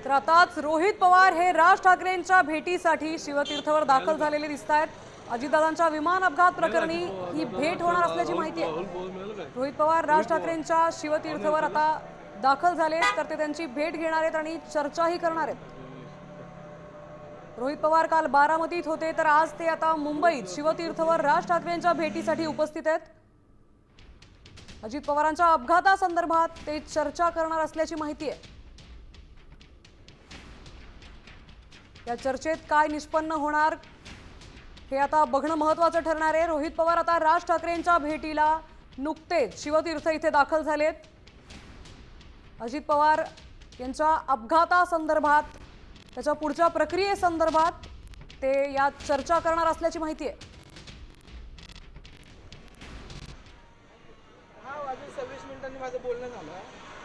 तर आताच रोहित पवार हे राज ठाकरेंच्या भेटीसाठी शिवतीर्थवर दाखल झालेले दिसत आहेत। अजितदादांच्या विमान अपघात प्रकरणी ही भेट होणार असल्याची माहिती आहे। रोहित पवार राज ठाकरेंच्या शिवतीर्थवर आता दाखल झाले, तर ते त्यांची भेट घेणार आहेत आणि चर्चाही करणार आहेत। रोहित पवार काल बारामतीत होते, तर आज ते आता मुंबईत शिवतीर्थवर राज ठाकरेंच्या भेटीसाठी उपस्थित आहेत। अजित पवारांच्या अपघातासंदर्भात ते चर्चा करणार असल्याची माहिती आहे। या चर्चेत काय निष्पन्न होणार हे आता बघणं महत्त्वाचं ठरणार आहे। रोहित पवार आता राज ठाकरेंच्या भेटीला नुकतेच शिवतीर्थ इथे दाखल झालेत। अजित पवार यांच्या अपघातासंदर्भात, त्याच्या पुढच्या प्रक्रियेसंदर्भात ते यात चर्चा करणार असल्याची माहिती आहे। 26 मिनिटांनी माझं बोलणं झालं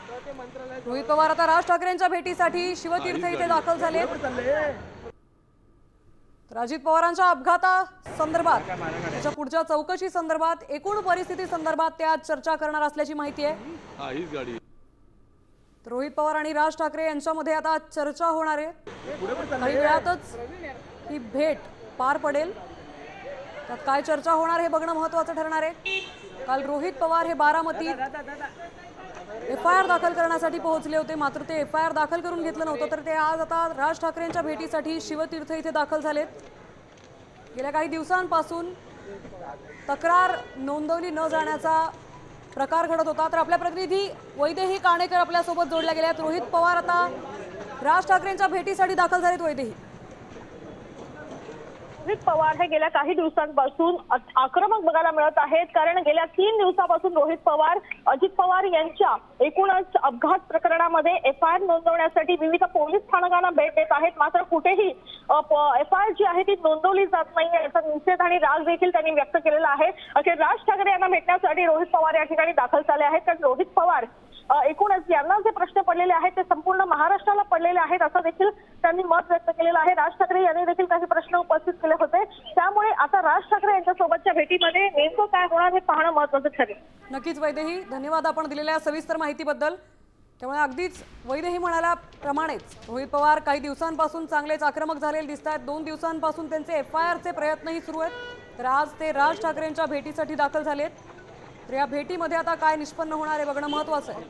तर ते मंत्रालयात रोहित पवार आता राज ठाकरेंच्या भेटीसाठी शिवतीर्थ इथे दाखल झाले। तर अजित पवारांच्या अपघातासंदर्भात, त्याच्या पुढच्या चौकशी संदर्भात, एकूण परिस्थिती संदर्भात ते आज चर्चा करणार असल्याची माहिती आहे। तर रोहित पवार आणि राज ठाकरे यांच्यामध्ये आता चर्चा होणार आहे। काही वेळातच ही भेट पार पडेल। त्यात काय चर्चा होणार हे बघणं महत्त्वाचं ठरणार आहे। काल रोहित पवार हे बारामतीत FIR दाखल करण्यासाठी पोहोचले होते, मात्र ते FIR दाखल करून घेतलं नव्हतं, तर ते आज आता राज ठाकरेंच्या भेटीसाठी शिवतीर्थ इथे दाखल झालेत। गेल्या काही दिवसांपासून तक्रार नोंदवली न जाण्याचा प्रकार घडत होता। तर आपल्या प्रतिनिधी वैदेही काणेकर आपल्यासोबत जोडल्या गेल्यात। रोहित पवार आता राज ठाकरेंच्या भेटीसाठी दाखल झालेत। वैदेही, अजित पवार हे गेल्या काही दिवसांपासून आक्रमक बघायला मिळत आहेत, कारण गेल्या 3 दिवसापासून रोहित पवार अजित पवार यांच्या एकूणच अपघात प्रकरणामध्ये FIR नोंदवण्यासाठी विविध पोलीस स्थानकांना भेट देत आहेत, मात्र कुठेही FIR जी आहे ती नोंदवली जात नाही याचा निषेध आणि राग देखील त्यांनी व्यक्त केलेला आहे। अखेर राज ठाकरे यांना भेटण्यासाठी रोहित पवार या ठिकाणी दाखल झाले आहेत, कारण रोहित पवार एकूणच यांना जे प्रश्न पडलेले आहेत ते संपूर्ण महाराष्ट्राला पडलेले आहेत असं देखील त्यांनी मत व्यक्त केलेलं आहे। राज ठाकरे यांनी देखील काही प्रश्न उपस्थित केले होते, त्यामुळे आता राज ठाकरे यांच्या सोबतच्या भेटीमध्ये नेमकं काय होणार हे पाहणं महत्त्वाचं ठरेल। नक्कीच वैदेही, धन्यवाद आपण दिलेल्या सविस्तर माहितीबद्दल। त्यामुळे अगदीच वैदेही म्हणाल्याप्रमाणेच रोहित पवार काही दिवसांपासून चांगलेच आक्रमक झालेले दिसत आहेत। 2 दिवसांपासून त्यांचे FIRचे प्रयत्नही सुरू आहेत, तर आज ते राज ठाकरेंच्या भेटीसाठी दाखल झालेत। तर या भेटीमध्ये आता काय निष्पन्न होणार हे बघणं महत्त्वाचं आहे।